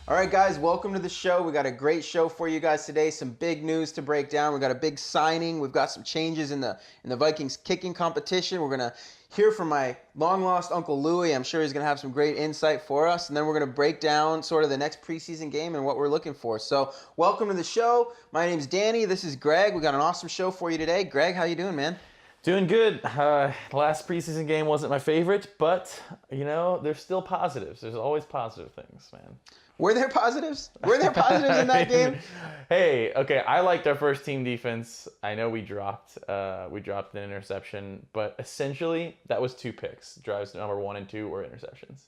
All right, guys, welcome to the show. We got a great show for you guys today. Some big news to break down. We got a big signing. We've got some changes in the Vikings kicking competition. We're gonna hear from my long lost Uncle Louie. I'm sure he's gonna have some great insight for us, and then we're gonna break down sort of the next preseason game and what we're looking for. So, welcome to the show. My name's Danny. This is Greg. We got an awesome show for you today. Greg, how you doing, man? Doing good. Last preseason game wasn't my favorite, but, there's still positives. There's always positive things, man. Were there positives? Were there positives in that game? Hey, okay, I liked our first team defense. I know we dropped an interception, but essentially that was 2 picks. Drives number 1 and 2 were interceptions.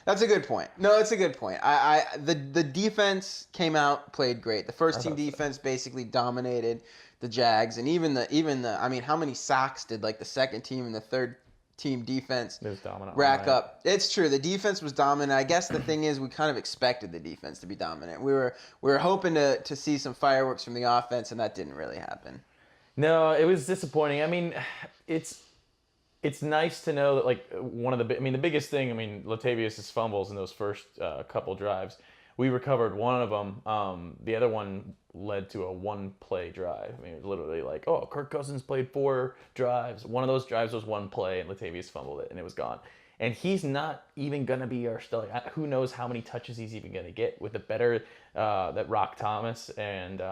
That's a good point. No, it's a good point. The defense came out, played great. The first team defense basically dominated the Jags, and even the I mean, how many sacks did like the second team and the third team defense rack up? It's true. The defense was dominant. I guess the thing is, we kind of expected the defense to be dominant. We were hoping to see some fireworks from the offense, and that didn't really happen. No, it was disappointing. I mean, it's nice to know that, like, the biggest thing, Latavius' fumbles in those first couple drives, we recovered one of them. The other one led to a 1-play drive. It was literally like, Kirk Cousins played 4 drives. One of those drives was 1 play, and Latavius fumbled it, and it was gone. And he's not even going to be our star. Who knows how many touches he's even going to get with the better that Rock Thomas and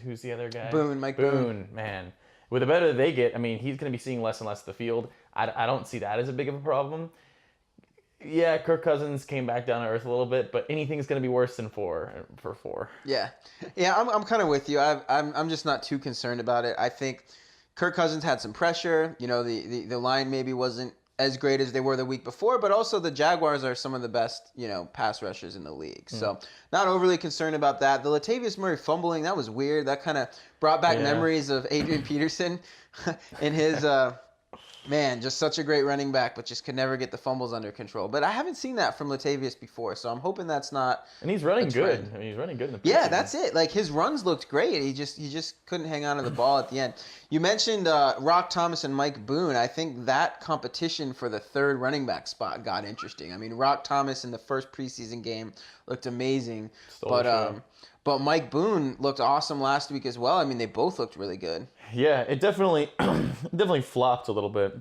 who's the other guy? Mike Boone. Man. With the better they get, he's going to be seeing less and less of the field. I don't see that as a big of a problem. Yeah, Kirk Cousins came back down to earth a little bit, but anything's going to be worse than 4 for 4. Yeah, I'm kind of with you. I'm just not too concerned about it. I think Kirk Cousins had some pressure. The line maybe wasn't as great as they were the week before, but also the Jaguars are some of the best, pass rushers in the league. So not overly concerned about that. The Latavius Murray fumbling, that was weird. That kind of brought back memories of Adrian Peterson in his, just such a great running back, but just could never get the fumbles under control. But I haven't seen that from Latavius before, so I'm hoping that's not. And he's running good. He's running good in the preseason. Yeah, that's it. Like, his runs looked great. He just couldn't hang on to the ball at the end. You mentioned Rock Thomas and Mike Boone. I think that competition for the third running back spot got interesting. Rock Thomas in the first preseason game looked amazing, but Mike Boone looked awesome last week as well. They both looked really good. Yeah, it definitely flopped a little bit.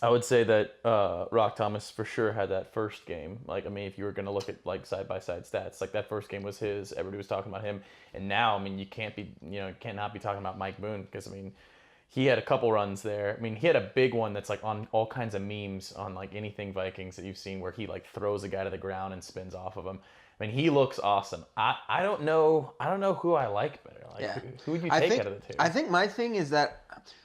I would say that Rock Thomas for sure had that first game. If you were going to look at side-by-side stats, that first game was his. Everybody was talking about him. And now, you cannot be talking about Mike Boone because, he had a couple runs there. He had a big one that's on all kinds of memes on anything Vikings that you've seen where he throws a guy to the ground and spins off of him. He looks awesome. I don't know who I like better. Who would you take out of the two? I think my thing is that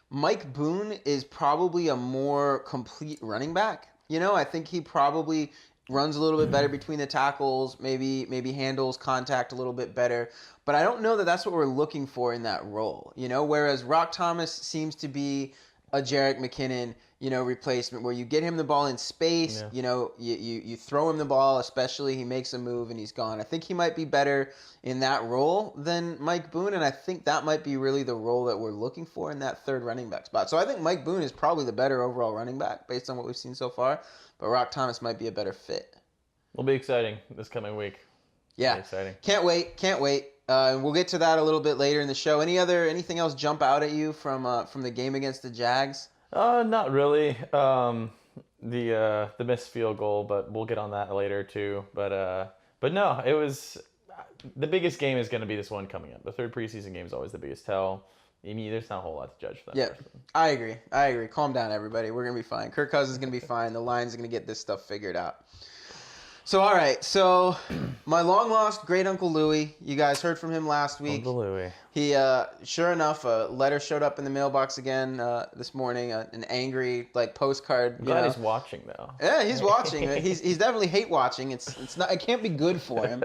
Mike Boone is probably a more complete running back. I think he probably runs a little bit better between the tackles, maybe handles contact a little bit better. But I don't know that that's what we're looking for in that role. Whereas Rock Thomas seems to be a Jerick McKinnon, replacement where you get him the ball in space, you throw him the ball, especially he makes a move and he's gone. I think he might be better in that role than Mike Boone, and I think that might be really the role that we're looking for in that third running back spot. So I think Mike Boone is probably the better overall running back based on what we've seen so far, but Rock Thomas might be a better fit. Will be exciting this coming week. Yeah, exciting. Can't wait. We'll get to that a little bit later in the show. Anything else jump out at you from the game against the Jags? Not really. The missed field goal, but we'll get on that later too. But no, it was the biggest game is going to be this one coming up. The third preseason game is always the biggest tell. There's not a whole lot to judge for that. Yeah, I agree. Calm down, everybody. We're going to be fine. Kirk Cousins is going to be fine. The Lions are going to get this stuff figured out. So, all right. So, my long-lost great Uncle Louie, you guys heard from him last week. Uncle Louie. He, sure enough, a letter showed up in the mailbox again this morning, an angry, postcard. I'm glad he's watching, though. Yeah, he's watching. He's definitely hate watching. It's not. It can't be good for him.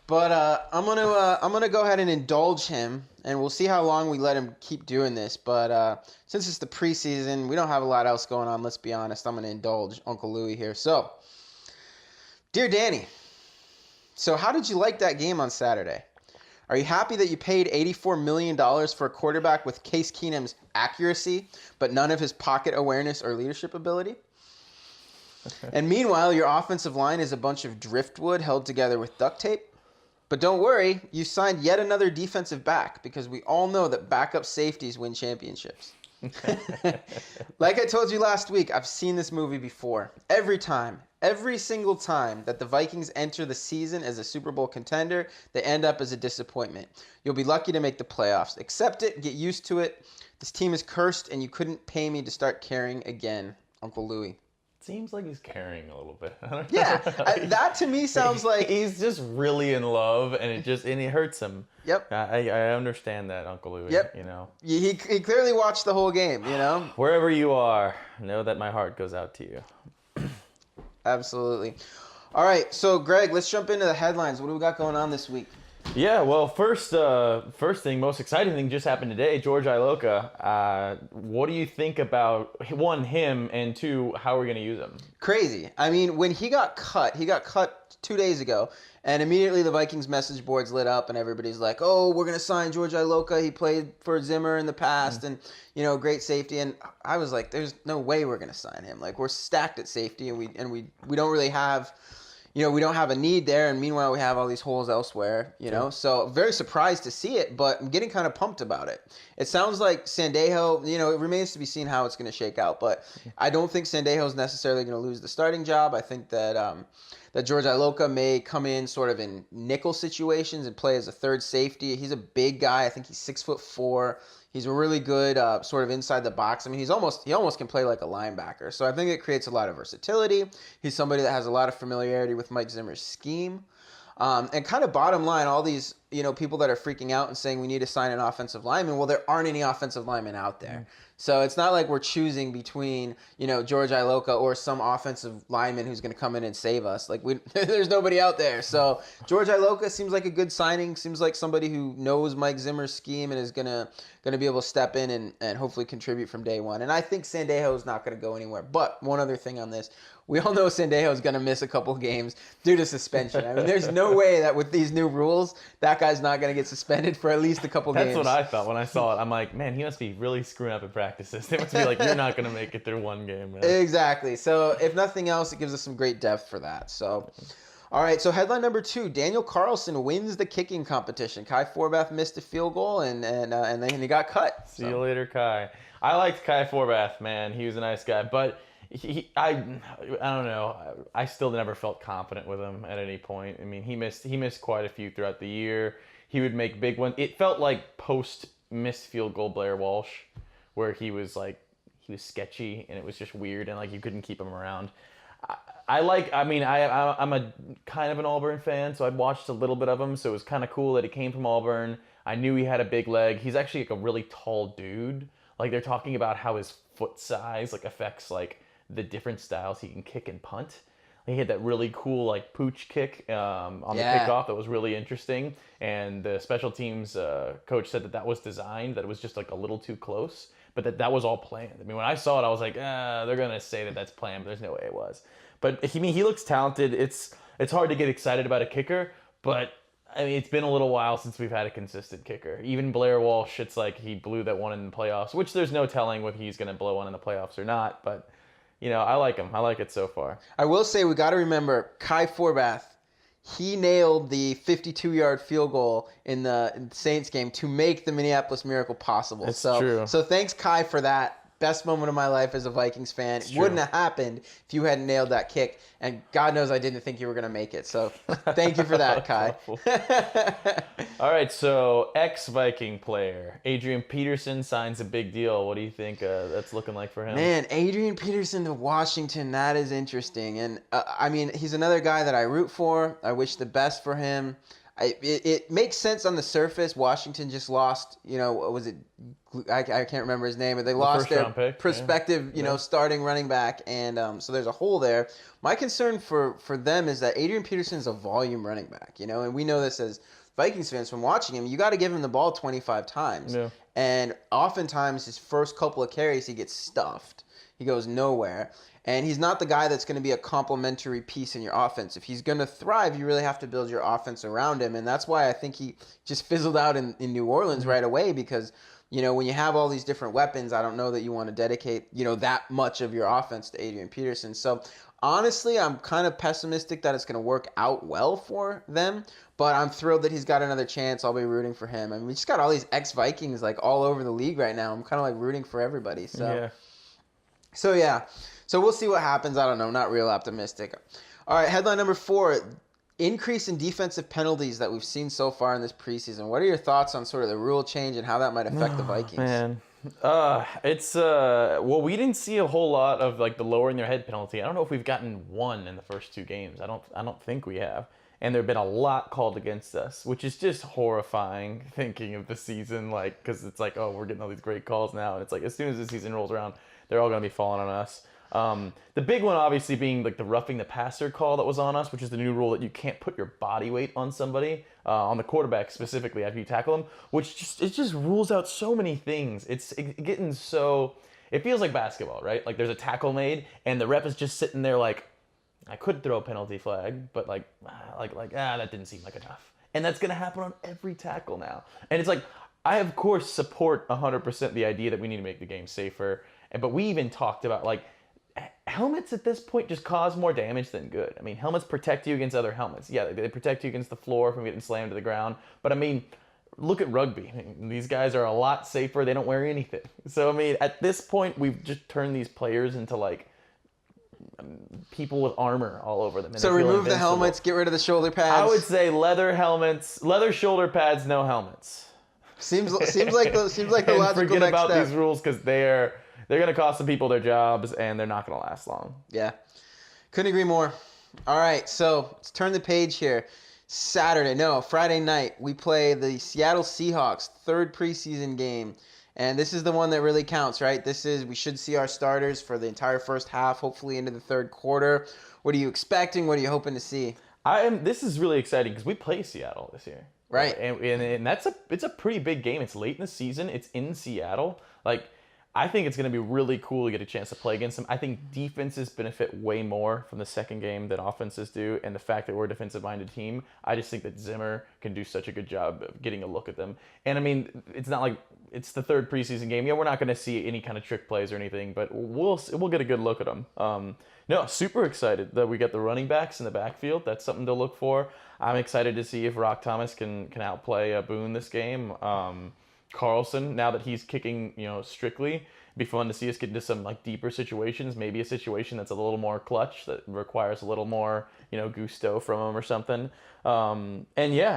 But I'm gonna go ahead and indulge him, and we'll see how long we let him keep doing this. But since it's the preseason, we don't have a lot else going on. Let's be honest. I'm gonna indulge Uncle Louie here. So, dear Danny, so how did you like that game on Saturday? Are you happy that you paid $84 million for a quarterback with Case Keenum's accuracy, but none of his pocket awareness or leadership ability? And meanwhile, your offensive line is a bunch of driftwood held together with duct tape. But don't worry, you signed yet another defensive back because we all know that backup safeties win championships. Like I told you last week, I've seen this movie before. Every single time that the Vikings enter the season as a Super Bowl contender, they end up as a disappointment. You'll be lucky to make the playoffs. Accept it, get used to it. This team is cursed, and you couldn't pay me to start caring again, Uncle Louie. Seems like he's caring a little bit. I don't know. Yeah, that to me sounds like he's just really in love, and it hurts him. Yep. I understand that, Uncle Louie. Yep. You know. He clearly watched the whole game. You know. Wherever you are, know that my heart goes out to you. Absolutely. All right, so Greg, let's jump into the headlines. What do we got going on this week? Yeah, well, first thing, most exciting thing just happened today. George Iloka. What do you think about, one, him, and two, how we're going to use him? Crazy. I mean, when he got cut 2 days ago, and immediately the Vikings message boards lit up, and everybody's like, "Oh, we're going to sign George Iloka. He played for Zimmer in the past, and great safety." And I was like, "There's no way we're going to sign him. Like, we're stacked at safety, and we don't really have." We don't have a need there, and meanwhile we have all these holes elsewhere, So very surprised to see it, but I'm getting kind of pumped about it. It sounds like Sandejo, it remains to be seen how it's going to shake out, but I don't think Sandejo is necessarily going to lose the starting job. I think that that George Iloka may come in sort of in nickel situations and play as a third safety. He's a big guy. I think he's 6'4". He's really good sort of inside the box. I mean, he almost can play like a linebacker. So I think it creates a lot of versatility. He's somebody that has a lot of familiarity with Mike Zimmer's scheme. And kind of bottom line, all these people that are freaking out and saying we need to sign an offensive lineman. Well, there aren't any offensive linemen out there. So it's not like we're choosing between, George Iloka or some offensive lineman who's going to come in and save us. Like there's nobody out there. So George Iloka seems like a good signing. Seems like somebody who knows Mike Zimmer's scheme and is going to be able to step in and hopefully contribute from day one. And I think Sandejo is not going to go anywhere. But one other thing on this. We all know Sandejo is going to miss a couple games due to suspension. I mean, there's no way that with these new rules, that guy's not going to get suspended for at least a couple games. That's what I thought when I saw it. I'm like, man, he must be really screwing up in practices. They must be like, you're not going to make it through one game, man. Exactly. So if nothing else, it gives us some great depth for that. So, all right. So headline number 2, Daniel Carlson wins the kicking competition. Kai Forbath missed a field goal and then he got cut. See you later, Kai. I liked Kai Forbath, man. He was a nice guy, but I don't know. I still never felt confident with him at any point. I mean, he missed quite a few throughout the year. He would make big ones. It felt like post missed field goal Blair Walsh, where he was sketchy and it was just weird and like you couldn't keep him around. I'm a kind of an Auburn fan, so I'd watched a little bit of him. So it was kind of cool that he came from Auburn. I knew he had a big leg. He's actually like a really tall dude. Like they're talking about how his foot size like affects like the different styles he can kick and punt. He had that really cool like pooch kick on the kickoff that was really interesting. And the special teams coach said that was designed, that it was just like a little too close, but that was all planned. I mean, when I saw it, I was like, they're going to say that that's planned, but there's no way it was. But he looks talented. It's hard to get excited about a kicker, but I mean, it's been a little while since we've had a consistent kicker. Even Blair Walsh, it's like he blew that one in the playoffs, which there's no telling whether he's going to blow one in the playoffs or not, but I like him. I like it so far. I will say we got to remember Kai Forbath. He nailed the 52-yard field goal in the Saints game to make the Minneapolis Miracle possible. That's true. So thanks, Kai, for that. Best moment of my life as a Vikings fan. It wouldn't have happened if you hadn't nailed that kick. And God knows I didn't think you were going to make it. So thank you for that, Kai. All right, so ex-Viking player Adrian Peterson signs a big deal. What do you think that's looking like for him? Man, Adrian Peterson to Washington, that is interesting. And, I mean, he's another guy that I root for. I wish the best for him. It makes sense on the surface. Washington just lost, was it? I can't remember his name, but they lost their prospective, starting running back, and so there's a hole there. My concern for them is that Adrian Peterson is a volume running back, and we know this as Vikings fans from watching him. You got to give him the ball 25 times, and oftentimes his first couple of carries he gets stuffed. He goes nowhere. And he's not the guy that's going to be a complementary piece in your offense. If he's going to thrive, you really have to build your offense around him. And that's why I think he just fizzled out in New Orleans right away, because when you have all these different weapons, I don't know that you want to dedicate, that much of your offense to Adrian Peterson. So honestly, I'm kind of pessimistic that it's going to work out well for them, but I'm thrilled that he's got another chance. I'll be rooting for him. I mean, we just got all these ex-Vikings like all over the league right now. I'm kind of like rooting for everybody. So yeah. So we'll see what happens. I don't know. Not real optimistic. All right, headline number 4. Increase in defensive penalties that we've seen so far in this preseason. What are your thoughts on sort of the rule change and how that might affect the Vikings? Man, it's we didn't see a whole lot of like the lowering their head penalty. I don't know if we've gotten one in the first 2 games. I don't think we have. And there've been a lot called against us, which is just horrifying thinking of the season, like, because it's like, oh, we're getting all these great calls now, and it's like as soon as the season rolls around, they're all gonna be falling on us. The big one obviously being like the roughing the passer call that was on us, which is the new rule that you can't put your body weight on somebody, on the quarterback specifically after you tackle them, which just rules out so many things. It's getting so, it feels like basketball, right? Like there's a tackle made and the rep is just sitting there like, I could throw a penalty flag, but that didn't seem like enough. And that's going to happen on every tackle now. And it's like, I of course support 100% the idea that we need to make the game safer. But we even talked about like, helmets at this point just cause more damage than good. I mean, helmets protect you against other helmets. Yeah, they protect you against the floor from getting slammed to the ground. But I mean, look at rugby. I mean, these guys are a lot safer. They don't wear anything. So I mean, at this point, we've just turned these players into like people with armor all over them. So remove the helmets, get rid of the shoulder pads. I would say leather helmets, leather shoulder pads, no helmets. Seems like the logical next forget about step. These rules because they're going to cost some people their jobs, and they're not going to last long. Yeah. Couldn't agree more. All right, so let's turn the page here. Friday night, we play the Seattle Seahawks, 3rd preseason game. And this is the one that really counts, right? We should see our starters for the entire first half, hopefully into the 3rd quarter. What are you expecting? What are you hoping to see? This is really exciting because we play Seattle this year. Right. And it's a pretty big game. It's late in the season. It's in Seattle. Like, I think it's going to be really cool to get a chance to play against them. I think defenses benefit way more from the second game than offenses do. And the fact that we're a defensive-minded team, I just think that Zimmer can do such a good job of getting a look at them. And, I mean, it's not like it's the 3rd preseason game. Yeah, we're not going to see any kind of trick plays or anything, but we'll get a good look at them. Super excited that we got the running backs in the backfield. That's something to look for. I'm excited to see if Rock Thomas can outplay Boone this game. Carlson, now that he's kicking, strictly, it'd be fun to see us get into some like deeper situations, maybe a situation that's a little more clutch that requires a little more, gusto from him or something. And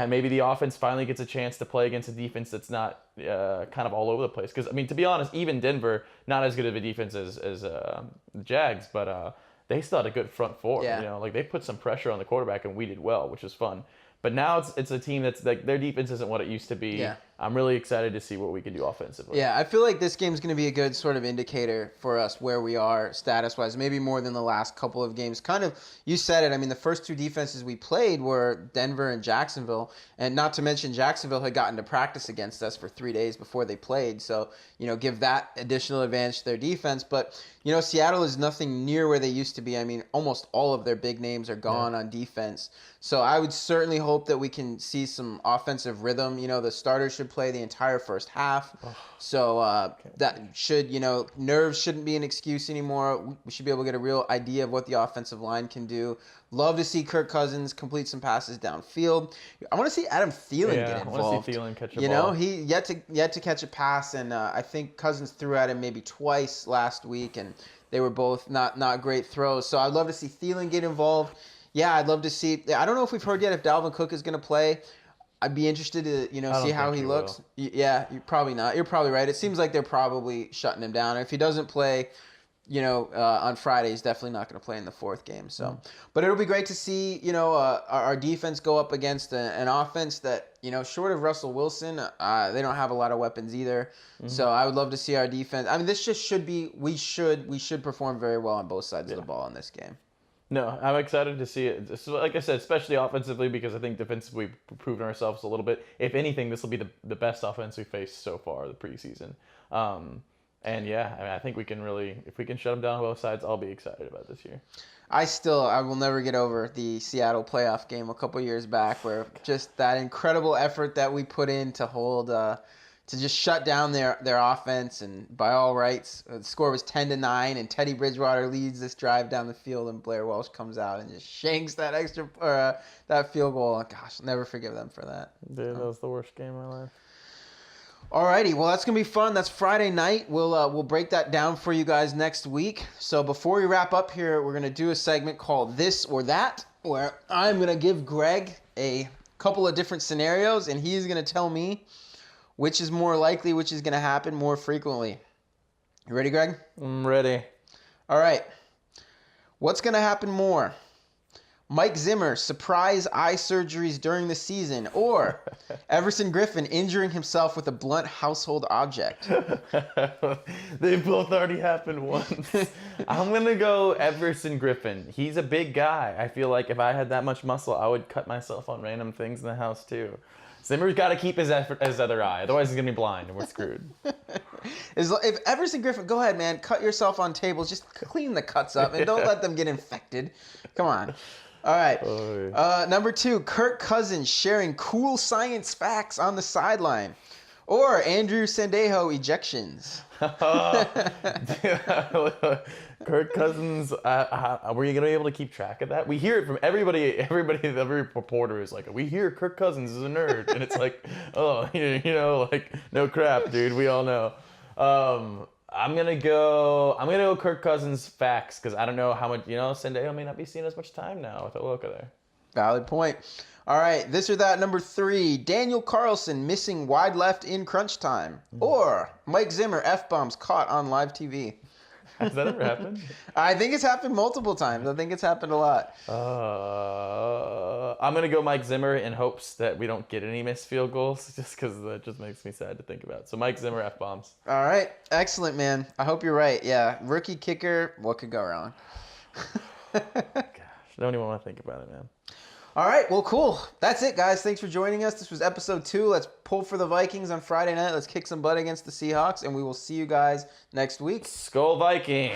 maybe the offense finally gets a chance to play against a defense that's not kind of all over the place. Because, I mean, to be honest, even Denver, not as good of a defense as the Jags, but they still had a good front four. Yeah. They put some pressure on the quarterback and we did well, which was fun. But now it's a team that's like their defense isn't what it used to be. Yeah. I'm really excited to see what we can do offensively. Yeah, I feel like this game's going to be a good sort of indicator for us where we are status-wise, maybe more than the last couple of games. Kind of, you said it, I mean, the first 2 defenses we played were Denver and Jacksonville, and not to mention Jacksonville had gotten to practice against us for 3 days before they played, so, give that additional advantage to their defense. But, Seattle is nothing near where they used to be. I mean, almost all of their big names are gone on defense. So I would certainly hope that we can see some offensive rhythm. The starters should play the entire first half. So that should, nerves shouldn't be an excuse anymore. We should be able to get a real idea of what the offensive line can do. Love to see Kirk Cousins complete some passes downfield. I want to see Adam Thielen get involved. I want to see Thielen catch a ball. He yet to catch a pass, and I think Cousins threw at him maybe twice last week, and they were both not great throws. So I'd love to see Thielen get involved. Yeah, I'd love to see. I don't know if we've heard yet if Dalvin Cook is going to play. I'd be interested to see how he looks. Yeah, you're probably not. You're probably right. It seems like they're probably shutting him down. And if he doesn't play, on Friday, he's definitely not going to play in the 4th game. So, but it'll be great to see our defense go up against an offense that short of Russell Wilson, they don't have a lot of weapons either. Mm-hmm. So I would love to see our defense. I mean, this just should be we should perform very well on both sides of the ball in this game. No, I'm excited to see it. So, like I said, especially offensively, because I think defensively we've proven ourselves a little bit. If anything, this will be the best offense we've faced so far the preseason. I think we can really, if we can shut them down on both sides, I'll be excited about this year. I will never get over the Seattle playoff game a couple years back, where just that incredible effort that we put in to hold to just shut down their offense. And by all rights, the score was 10-9, and Teddy Bridgewater leads this drive down the field, and Blair Welsh comes out and just shanks that that field goal. Gosh, I'll never forgive them for that. Dude, that was the worst game of my life. Alrighty, well that's gonna be fun. That's Friday night. We'll break that down for you guys next week. So before we wrap up here, we're gonna do a segment called This or That, where I'm gonna give Greg a couple of different scenarios, and he's gonna tell me which is more likely, which is gonna happen more frequently. You ready, Greg? I'm ready. All right. What's gonna happen more? Mike Zimmer, surprise eye surgeries during the season, or Everson Griffin injuring himself with a blunt household object? They both already happened once. I'm going to go Everson Griffin. He's a big guy. I feel like if I had that much muscle, I would cut myself on random things in the house too. Zimmer's got to keep his other eye. Otherwise, he's going to be blind and we're screwed. If Everson Griffin, go ahead, man, cut yourself on tables. Just clean the cuts up and don't let them get infected. Come on. All right. Number 2, Kirk Cousins sharing cool science facts on the sideline. Or Andrew Sandejo ejections. Kirk Cousins, were you going to be able to keep track of that? We hear it from everybody, every reporter is like, we hear Kirk Cousins is a nerd. And it's like, oh, like, no crap, dude. We all know. I'm gonna go Kirk Cousins facts, because I don't know how much, Sandejo may not be seeing as much time now with Oloka there. Valid point. All right, this or that, number 3, Daniel Carlson missing wide left in crunch time. Or Mike Zimmer F-bombs caught on live TV. Has that ever happened? I think it's happened multiple times. I think it's happened a lot. I'm going to go Mike Zimmer in hopes that we don't get any missed field goals, just because that just makes me sad to think about. So Mike Zimmer, F-bombs. All right. Excellent, man. I hope you're right. Yeah. Rookie kicker, what could go wrong? Gosh, I don't even want to think about it, man. All right. Well, cool. That's it, guys. Thanks for joining us. This was episode 2. Let's pull for the Vikings on Friday night. Let's kick some butt against the Seahawks, and we will see you guys next week. Skol Vikings!